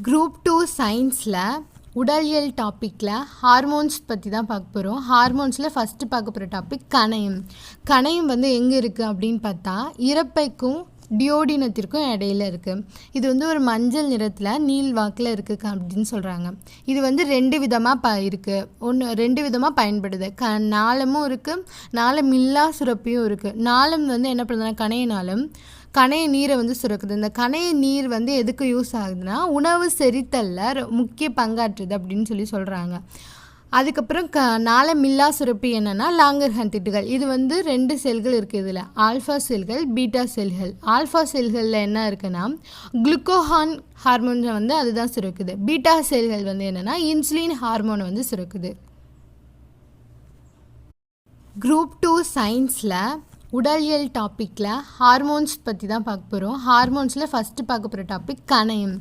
Group 2 சயின்ஸில் உடலியல் டாப்பிக்கில் ஹார்மோன்ஸ் பற்றி தான் பார்க்க போகிறோம். ஹார்மோன்ஸில் ஃபஸ்ட்டு பார்க்க போகிற டாபிக் கணையம். கணையம் வந்து எங்கே இருக்குது அப்படின்னு பார்த்தா இரைப்பைக்கும் டியோடினத்திற்கும் இடையில இருக்குது. இது வந்து ஒரு மஞ்சள் நிறத்தில் நீள் வாக்கில் இருக்குது அப்படின்னு சொல்கிறாங்க. இது வந்து ரெண்டு விதமாக இருக்குது. ரெண்டு விதமாக பயன்படுது. நாளமும் இருக்குது, நாளமில்லா சுரப்பியும் இருக்குது. நாளம் வந்து என்ன பண்ணுதுன்னா கணைய நாளம் கணைய நீரை வந்து சுரக்குது. இந்த கணைய நீர் வந்து எதுக்கு யூஸ் ஆகுதுன்னா உணவு செரித்தலில் முக்கிய பங்காற்றுது அப்படின்னு சொல்கிறாங்க. அதுக்கப்புறம் நாளமில்லா சுரப்பி என்னென்னா லாங்கர்ஹான் திட்டுகள். இது வந்து ரெண்டு செல்கள் இருக்குது. இதில் ஆல்ஃபா செல்கள், பீட்டா செல்கள். ஆல்ஃபா செல்களில் என்ன இருக்குன்னா குளுக்கோஹான் ஹார்மோன் வந்து அதுதான் சுரக்குது. பீட்டா செல்கள் வந்து என்னென்னா இன்சுலின் ஹார்மோனை வந்து சுரக்குது. குரூப் 2 சயின்ஸில் உடலியல் டாப்பிக்கில் ஹார்மோன்ஸ் பற்றி தான் பார்க்க போகிறோம். ஹார்மோன்ஸில் ஃபஸ்ட்டு பார்க்க போகிற டாபிக் கணையம்.